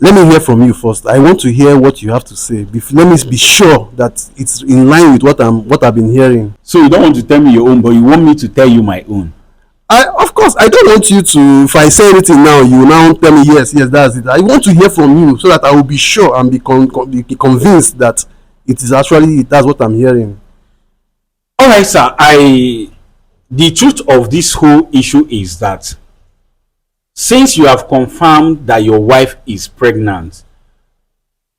let me hear from you first. I want to hear what you have to say. Let me be sure that it's in line with what I've been hearing. So you don't want to tell me your own, but you want me to tell you my own. Of course, I don't want you to. If I say anything now, you now tell me yes, that's it. I want to hear from you so that I will be sure and be convinced that it is actually that's what I'm hearing. All right, sir. The truth of this whole issue is that since you have confirmed that your wife is pregnant,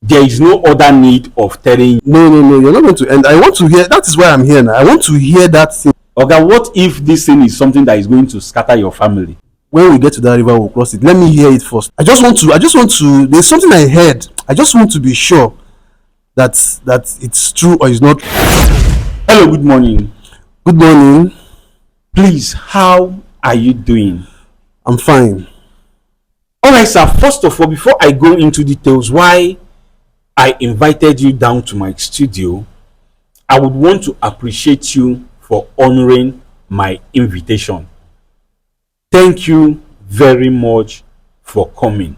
there is no other need of telling. No, you're not going to end. I want to hear. That is why I'm here now. I want to hear that thing. Okay, what if this thing is something that is going to scatter your family? When we get to that river, we'll cross it. Let me hear it first. I just want to. There's something I heard. I just want to be sure that it's true or it's not. Hello, good morning. Good morning. Please, how are you doing? I'm fine. All right, sir. First of all, before I go into details why I invited you down to my studio, I would want to appreciate you for honoring my invitation. Thank you very much for coming.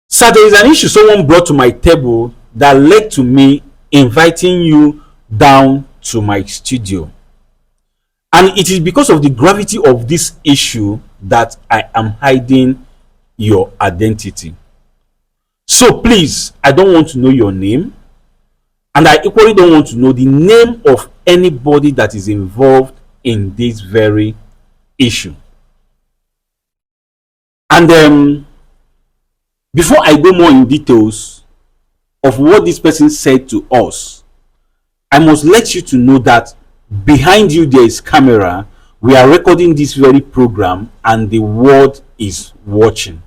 Sir, there is an issue someone brought to my table that led to me inviting you down to my studio. And it is because of the gravity of this issue that I am hiding your identity. So please, I don't want to know your name. And I equally don't want to know the name of anybody that is involved in this very issue. And before I go more in details of what this person said to us, I must let you to know that behind you there is camera. We are recording this very program and the world is watching.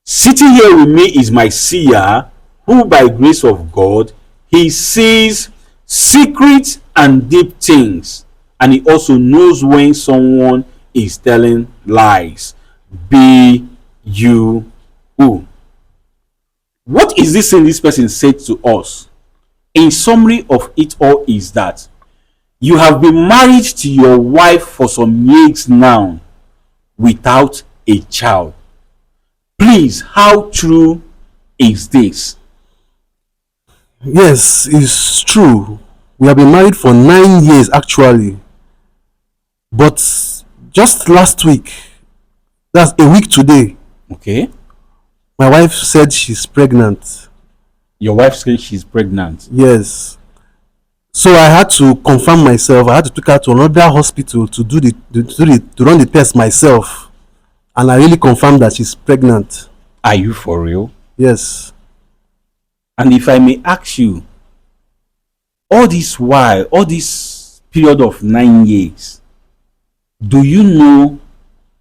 Sitting here with me is my seer, who by grace of God, he sees secret and deep things, and he also knows when someone is telling lies. Be you who? What is this thing this person said to us? In summary of it all is that you have been married to your wife for some years now without a child. Please, how true is this? Yes, it's true. We have been married for 9 years actually. But just last week, that's a week today, Okay. my wife said she's pregnant. Your wife said she's pregnant. Yes. So I had to confirm myself. I had to take her to another hospital to to run the test myself. And I really confirmed that she's pregnant. Are you for real? Yes. And if I may ask you, all this while, all this period of 9 years, do you know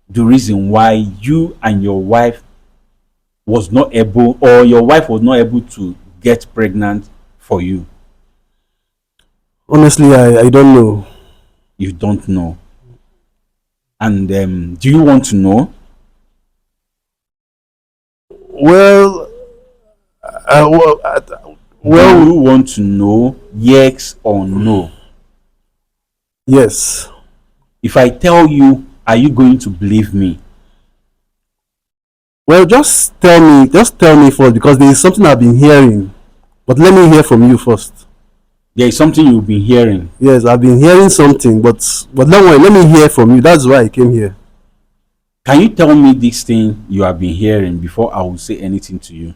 the reason why you and your wife was not able, or your wife was not able to get pregnant for you? Honestly, I don't know. You don't know. And do you want to know? Well, Do you want to know, yes or no? yes. If I tell you, are you going to believe me? Well, just tell me first because there is something I've been hearing. But let me hear from you first. There is something you've been hearing. Yes, I've been hearing something, but don't worry, let me hear from you. That's why I came here. Can you tell me this thing you have been hearing before I will say anything to you?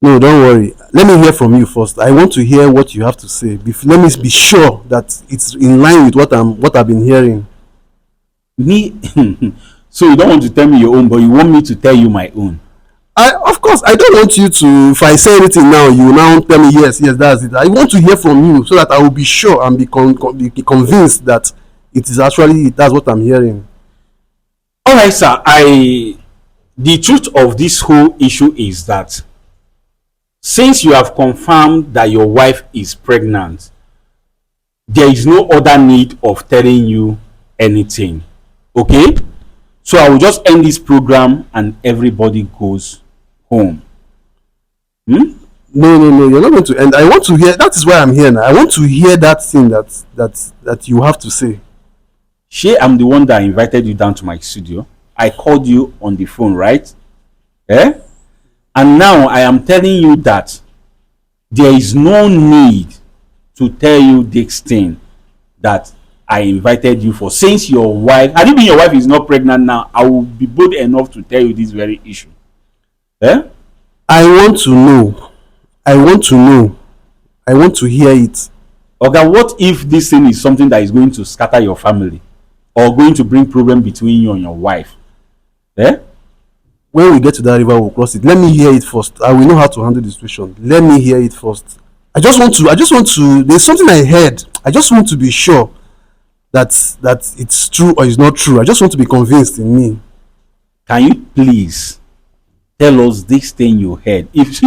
No, don't worry. Let me hear from you first. I want to hear what you have to say. Let me be sure that it's in line with what I've been hearing. Me? So you don't want to tell me your own, but you want me to tell you my own. Of course, I don't want you to. If I say anything now, you now tell me yes, that's it. I want to hear from you so that I will be sure and be convinced that it is actually that's what I'm hearing. All right, sir. The truth of this whole issue is that since you have confirmed that your wife is pregnant, there is no other need of telling you anything. Okay? So I will just end this program and everybody goes home. No, you're not going to end. I want to hear. That is why I'm here now. I want to hear that thing that you have to say. I'm the one that invited you down to my studio. I called you on the phone, right? Eh? And now I am telling you that there is no need to tell you this thing that I invited you for. Since your wife, had it been your wife is not pregnant now, I will be bold enough to tell you this very issue. Eh? I want to know. I want to know. I want to hear it. Okay, what if this thing is something that is going to scatter your family or going to bring problem between you and your wife? Eh? When we get to that river, we'll cross it. Let me hear it first. I will know how to handle the situation. Let me hear it first. I just want to, there's something I heard. I just want to be sure that it's true or it's not true. I just want to be convinced in me. Can you please tell us this thing you heard? If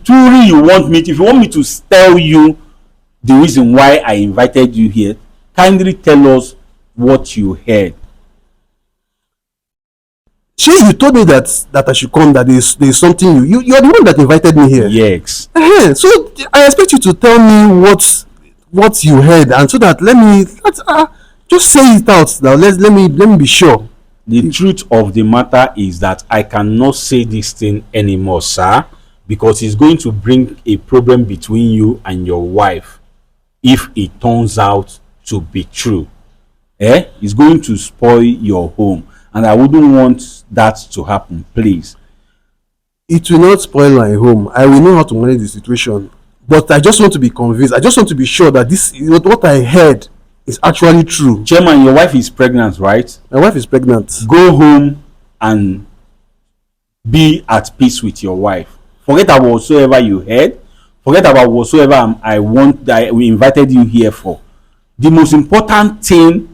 truly you want me, if you want me to tell you the reason why I invited you here, kindly tell us what you heard. You told me that I should come, that there's something you are the one that invited me here. Yes. So I expect you to tell me what you heard, and so that let's just say it out now. Let me be sure. The truth of the matter is that I cannot say this thing anymore, sir, because it's going to bring a problem between you and your wife if it turns out to be true. It's going to spoil your home, and I wouldn't want that to happen. Please. It will not spoil my home. I will know how to manage the situation, but I just want to be convinced. I just want to be sure that this what I heard is actually true. Chairman, your wife is pregnant, right? My wife is pregnant. Go home and be at peace with your wife. Forget about whatsoever you heard. Forget about whatsoever we invited you here for. The most important thing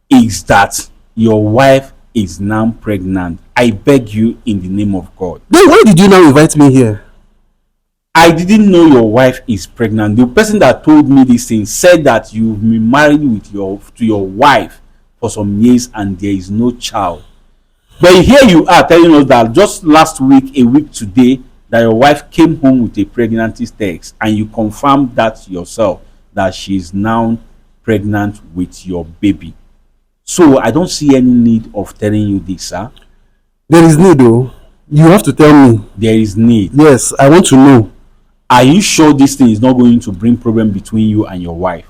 is that your wife is now pregnant. I beg you in the name of God. Then why did you now invite me here? I didn't know your wife is pregnant. The person that told me this thing said that you've been married to your wife for some years and there is no child. But here you are telling us that just last week, a week today, that your wife came home with a pregnancy test, and you confirmed that yourself, that she is now pregnant with your baby. So I don't see any need of telling you this, sir. There is need, though. You have to tell me. There is need. Yes, I want to know. Are you sure this thing is not going to bring problem between you and your wife?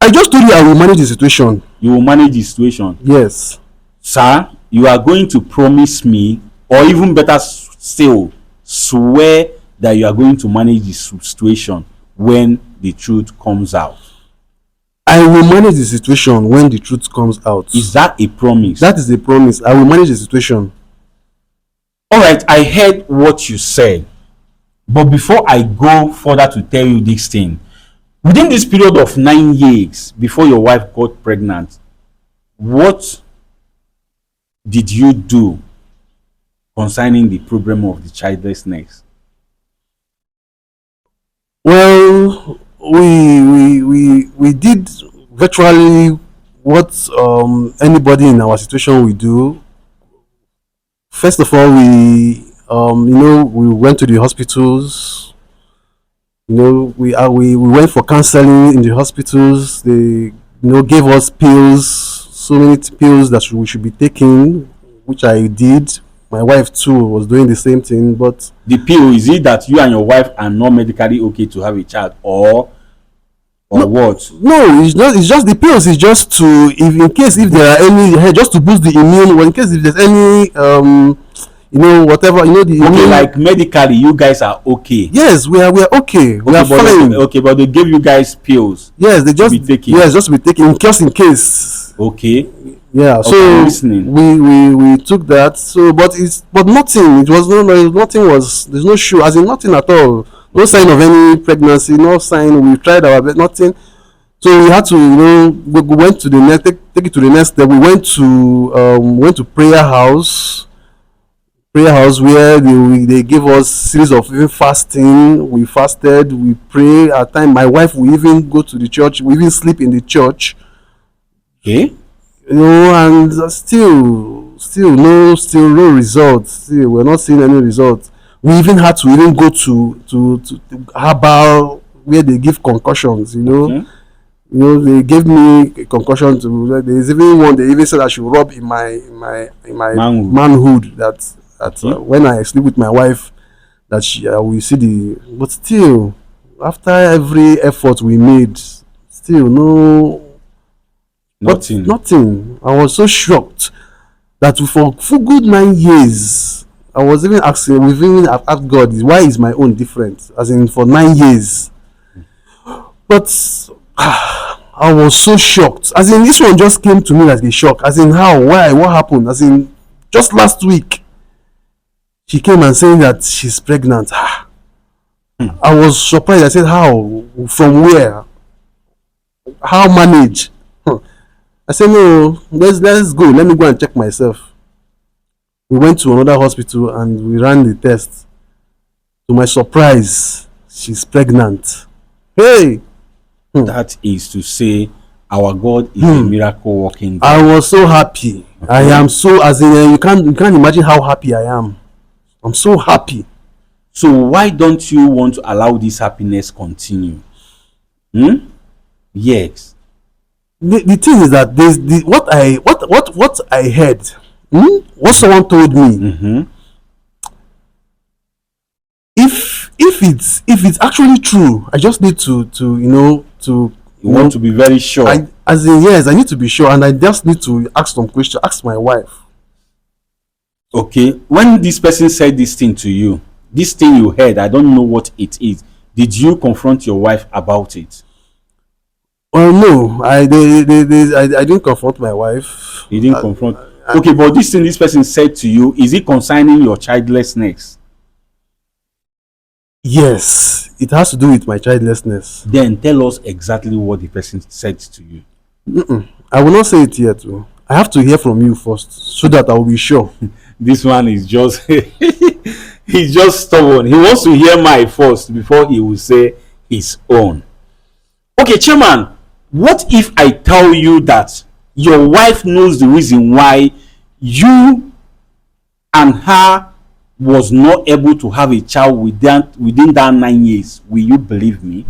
I just told you I will manage the situation. You will manage the situation? Yes. Sir, you are going to promise me, or even better still, swear that you are going to manage the situation when the truth comes out. I will manage the situation when the truth comes out. Is that a promise? That is a promise. I will manage the situation. All right, I heard what you said. But before I go further to tell you this thing, within this period of 9 years before your wife got pregnant, what did you do concerning the problem of the childlessness? Well, we did virtually what anybody in our situation will do. First of all, we went to the hospitals. We went for counseling in the hospitals. They gave us pills, so many pills that we should be taking, which I did. My wife too was doing the same thing. But the pill, is it that you and your wife are not medically okay to have a child, or no, what? No, it's just the pills. It's just to, if there are any, just to boost the immune. Or in case if there's any whatever, the immune. Like medically you guys are okay? Yes, we are okay. We are fine. Okay, but they give you guys pills. Yes, they just to be taking. Yes, just to be taken just in case. Okay. Yeah. Okay, so we took that. So but nothing. It was nothing was. There's no shoe. As in nothing at all. No sign of any pregnancy. No sign. We tried our best. Nothing. So we had to, we went to the next. Take it to the next step. We went to prayer house. Where they gave us series of even fasting. We fasted, we pray. At time my wife will even go to the church, we even sleep in the church. Okay. And still no results. Still we're not seeing any results. We even had to even go to herbal where they give concussions. Okay. They gave me a concussion there's even one they even said I should rub in my manhood that That Okay. when I sleep with my wife, that she we see the. But still, after every effort we made, still no. But Nothing. nothing. I was so shocked that for good 9 years, I was even asking, we've even asked God, why is my own different? As in, for 9 years. But I was so shocked. As in, this one just came to me like a shock. As in, how? Why? What happened? As in, just last week, she came and saying that she's pregnant. I was surprised. I said, how? From where? How manage? I said, no, let's go. Let me go and check myself. We went to another hospital and we ran the test. To my surprise, she's pregnant. Hey! That is to say, our God is a miracle working God. I was so happy. I am so, as in, you can't imagine how happy I am. I'm so happy. So why don't you want to allow this happiness continue? Yes. The thing is that there's what I heard, what someone told me. If it's actually true, I just need to to You want to be very sure. as in, yes, I need to be sure, and I just need to ask some questions, ask my wife. Okay. When this person said this thing to you, this thing you heard, I don't know what it is. Did you confront your wife about it? Well, no, I didn't confront my wife. You didn't confront. Okay, but this thing this person said to you, is it concerning your childlessness? Yes, it has to do with my childlessness. Then tell us exactly what the person said to you. I will not say it yet. Too. I have to hear from you first, so that I will be sure. This one is just he's just stubborn. He wants to hear my first before he will say his own. Okay, chairman, what if I tell you that your wife knows the reason why you and her was not able to have a child within that 9 years? Will you believe me?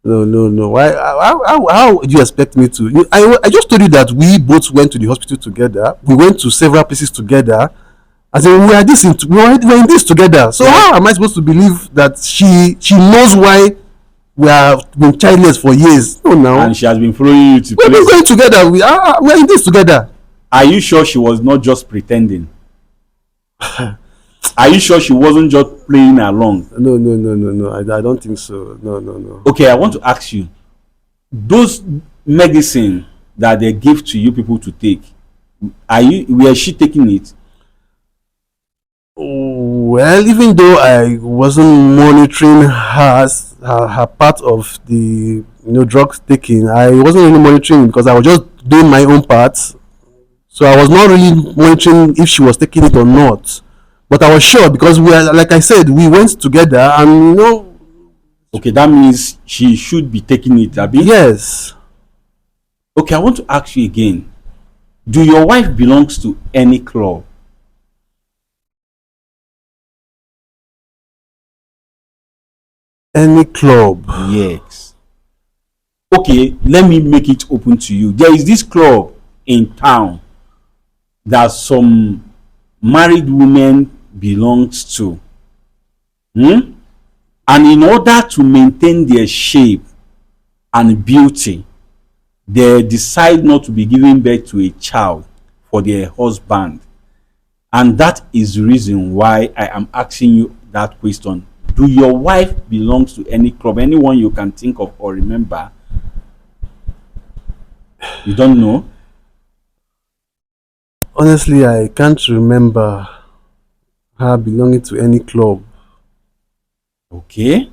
No. How do you expect me to? I just told you that we both went to the hospital together. We went to several places together. As in, we are in this together. So how am I supposed to believe that she knows why we have been childless for years? No, now. And she has been following you to We've been going together. We are in this together. Are you sure she was not just pretending? Are you sure she wasn't just playing along? No. I don't think so. No. Okay, I want to ask you, those medicine that they give to you people to take, were she taking it? Well, even though I wasn't monitoring her part of the drugs taking, I wasn't really monitoring because I was just doing my own part. So I was not really monitoring if she was taking it or not. But I was sure because like I said, we went together and Okay, that means she should be taking it, Abi? Yes. Okay, I want to ask you again. Do your wife belongs to any club? Any club? Yes. Okay, let me make it open to you. There is this club in town that some married women belongs to. And in order to maintain their shape and beauty, they decide not to be giving birth to a child for their husband. And that is the reason why I am asking you that question. Do your wife belongs to any club? Anyone you can think of or remember? You don't know? Honestly, I can't remember her belonging to any club. Okay.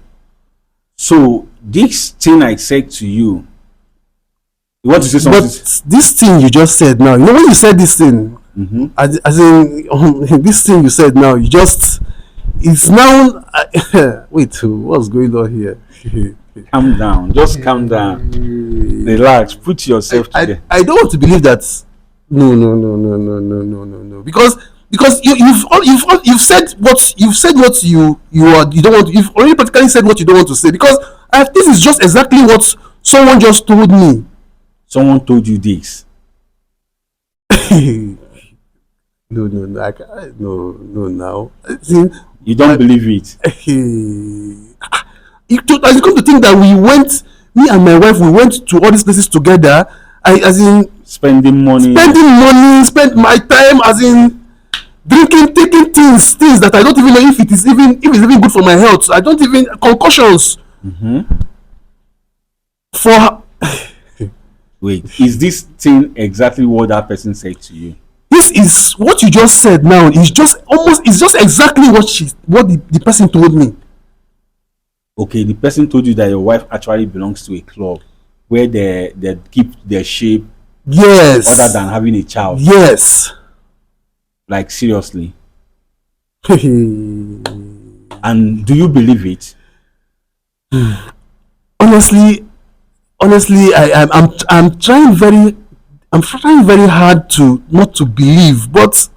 So this thing I said to you, you want to say something? But this thing you just said now, when you said this thing, as in this thing you said now, it's now. Wait, what's going on here? Calm down. Just calm down. Relax. Put yourself together. I don't want to believe that. No. Because you've said what you don't want. You've already practically said what you don't want to say. Because this is just exactly what someone just told me. Someone told you this. No, no, no, no, no. Now, see, You don't believe it? I come to think that me and my wife, we went to all these places together. As in, Spending money. spend my time, as in drinking, taking things that I don't even know if it's even good for my health. I don't even concussions for. Wait, is this thing exactly what that person said to you? This is what you just said now. It's just exactly what the person told me. Okay, the person told you that your wife actually belongs to a club where they keep their shape. Yes. Other than having a child. Yes. Like, seriously. And do you believe it? Honestly, I'm trying very hard to not to believe, but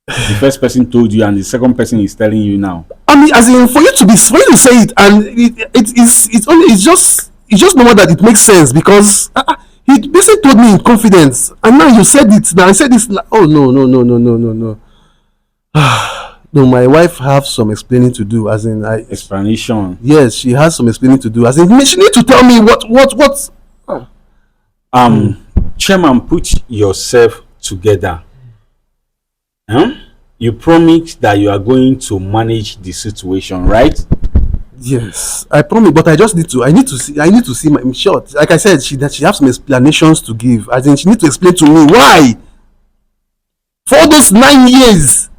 the first person told you and the second person is telling you now. I mean, as in, for you to say it, and it's just normal that it makes sense, because he basically told me in confidence, and now you said it. Now I said this. Oh, no, no, no, no, no, no, no. No, my wife have some explaining to do. As in, explanation. Yes, she has some explaining to do. As in, she need to tell me what. Chairman, put yourself together. You promised that you are going to manage the situation, right? Yes, I promise, but I need to see my short. Like I said, she has some explanations to give. As in, she need to explain to me why for all those 9 years.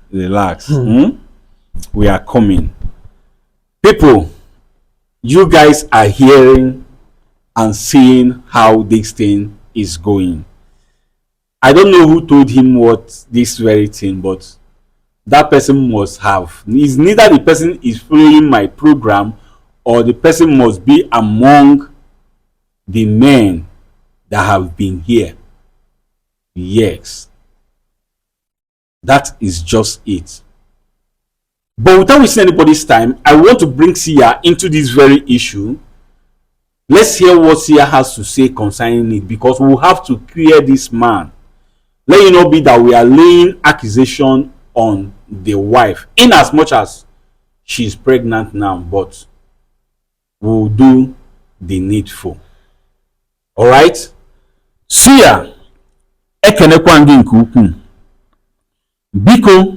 Relax. We are coming. People, you guys are hearing and seeing how this thing is going. I don't know who told him what this very thing, but that person must have. It's neither the person is following my program, or the person must be among the men that have been here. Yes. That is just it. But without wasting anybody's time, I want to bring Seer into this very issue. Let's hear what Seer has to say concerning it, because we'll have to clear this man. Let it not be that we are laying accusation on the wife, in as much as she's pregnant now, but we'll do the needful. All right? Seer, ekenekwa gị nke ukwuu. Biko,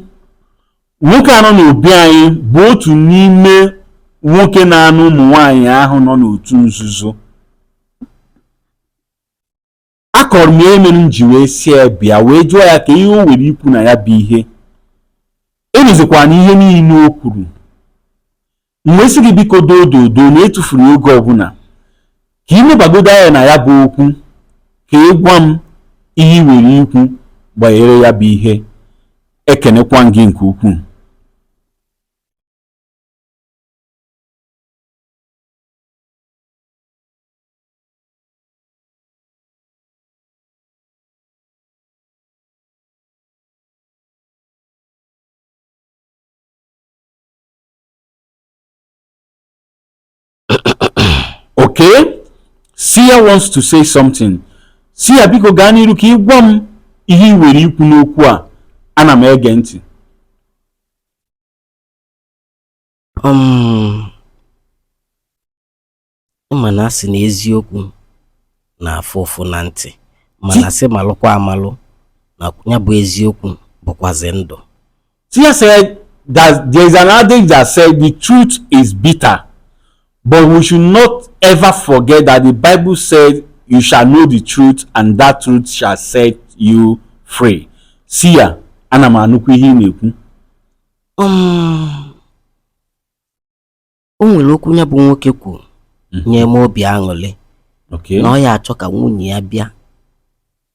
nwoke anọ n'obi anyị bụ otu n'ime nwoke na-anụ ụmụ nwaanyị ahụ nọ n'otu nzuzo. Akọrọ m ihe mere m ji wee si bịa wee jụọ ya ka ihe o were ikwu na ya bụ ihe. Enuzikwa na ihe niile o kwuru. Mgbe si gị biko dododo na etufuru oge ọbụla ka ị mebagodo ya na ya bụ okwu, ka ị gwa m ihe i were ikwu gbanyere ya bụ ihe. Ekenekwa gị nke ukwuu. Okay, Seer wants to say something. Seer, biko gaa n'iru ka ị gwa m ihe i were ikwu n'okwu a. Ana m ege ntị. Mana asị na eziokwu na-afụ ụfụ na ntị, mana sị malụkwa amalụ na ya bụ eziokwu bụkwazi ndụ. Seer said that there is an adage that said the truth is bitter, but we should not ever forget that the Bible said you shall know the truth and that truth shall set you free. Seer, ana m anụkwa ihe ị na-ekwu. O nwere okwu ya bụ nwoke kwuru nye m obi aṅụrị. Na ọ ya achọ ka nwunye ya bịa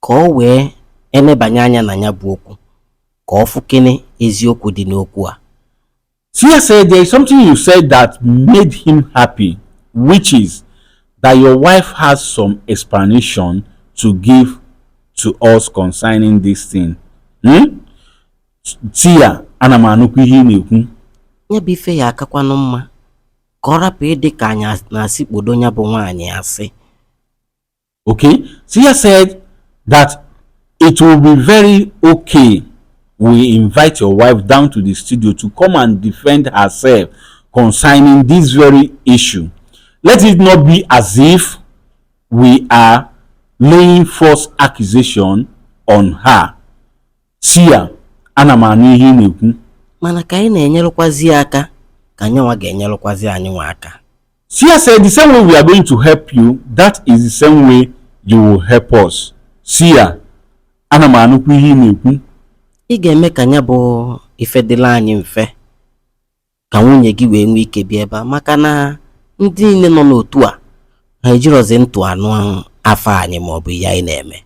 ka o wee enebanye anya na ya bụ okwu, ka ọ fụkene eziokwu dị n'okwu a. Seer said there is something you said that made him happy, which is that your wife has some explanation to give to us concerning this thing. Seer, ana m anụkwa ihe ị na-ekwu. Ya bụ ife ya akakwanụ mma ka ọ rapụ ịdị ka anyị na-asị kpodo ya bụ nwaanyị asị. Okay, Seer said that it will be very okay. We invite your wife down to the studio to come and defend herself concerning this very issue. Let it not be as if we are laying false accusation on her. Seer, ana m anụ ihe ị na-ekwu. Mana ka anyị na-enyelụkwazi aka ka nyanwa ga-enyelụkwazi anyị nwa aka. Seer said the same way we are going to help you, that is the same way you will help us. Seer, ana m anụkwa ihe ị na-ekwu. Ị ga-eme ka nya bụ ife dịla anyị mfe ka nwunye gị wee nwee ike bịa ebe a, maka na ndị niile nọ n'otu a ha ejirozi ntụ anụ afọ anyị ma ọ bụ ihe anyị na-eme.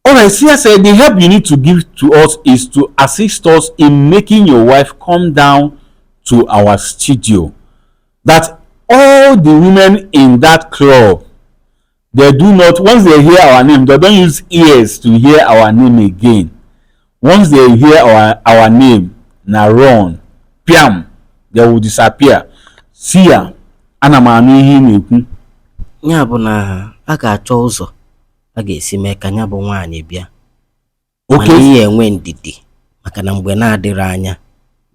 Alright, Seer said the help you need to give to us is to assist us in making your wife come down to our studio. That all the women in that club, they do not, once they hear our name, they don't use ears to hear our name again. Once they hear our name, na run, piam, they will disappear. Seer, ana m anụ ihe ị na-ekwu. Ya bụ na a ga-achọ ụzọ a ga-esi mee ka nya bụ nwaanyị bịa. Mana ihe enwe ndidi, maka na mgbe na-adịrị anya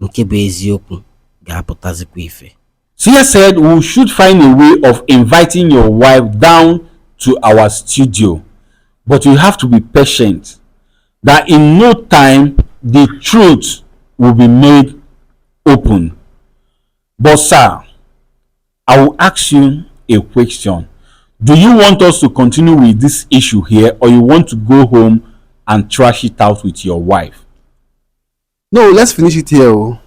nke bụ eziokwu ga-apụtazikwa ife. Seer said we should find a way of inviting your wife down to our studio, but you have to be patient. That in no time the truth will be made open. But sir, I will ask you a question. Do you want us to continue with this issue here, or you want to go home and trash it out with your wife? No, let's finish it here. Oh.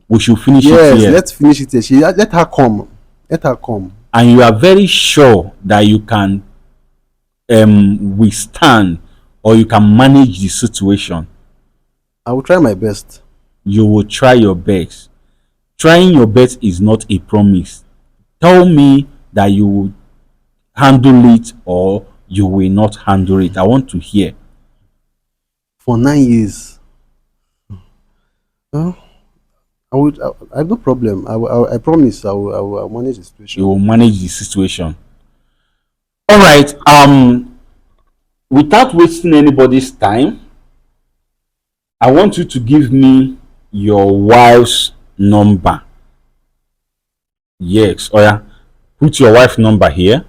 We should finish it Yes, here. let's finish it here. Let her come. Let her come. And you are very sure that you can withstand, or you can manage the situation? I will try my best. You will try your best. Trying your best is not a promise. Tell me that you will handle it or you will not handle it. I want to hear. For 9 years. I have no problem. I promise I will manage the situation. You will manage the situation. All right. Without wasting anybody's time, I want you to give me your wife's number. Yes. Oh yeah. Put your wife's number here.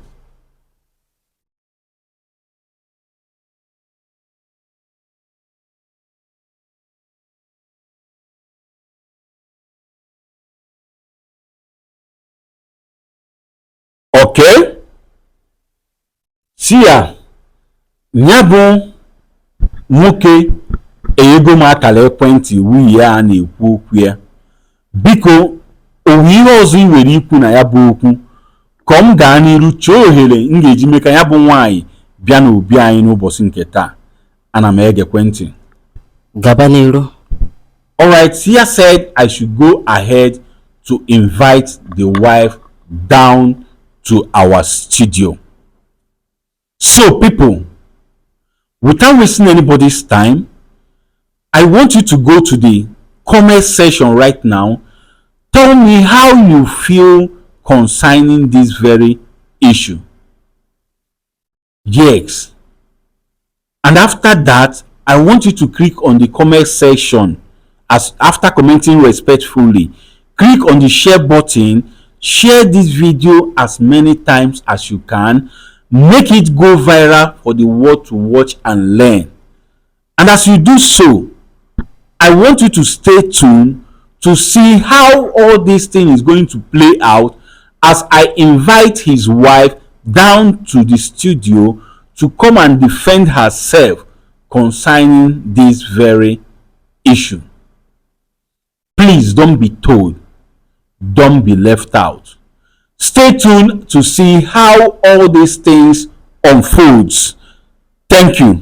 Okay. Seer, nyabụ nwoke enyego m akara ekwentị nwunye a na-ekwu okwu ya. Biko, onwe ihe ọzọ ị nwere ikwu na ya bụ okwu ka m gaa n'iru chọọ ohere m ga-eji mee ka ya bụ nwaanyị bịa n'obi anyị n'ụbọchị nke taa. Ana m ege ekwentị. Gaba n'iru. Alright, Seer said I should go ahead to invite the wife down to our studio. So people, without wasting anybody's time, I want you to go to the comment section right now. Tell me how you feel concerning this very issue. Yes. And after that, I want you to click on the comment section. As after commenting respectfully, click on the share button. Share this video as many times as you can. Make it go viral for the world to watch and learn. And as you do so, I want you to stay tuned to see how all this thing is going to play out as I invite his wife down to the studio to come and defend herself concerning this very issue. Please don't be told. Don't be left out. Stay tuned to see how all these things unfolds. Thank you.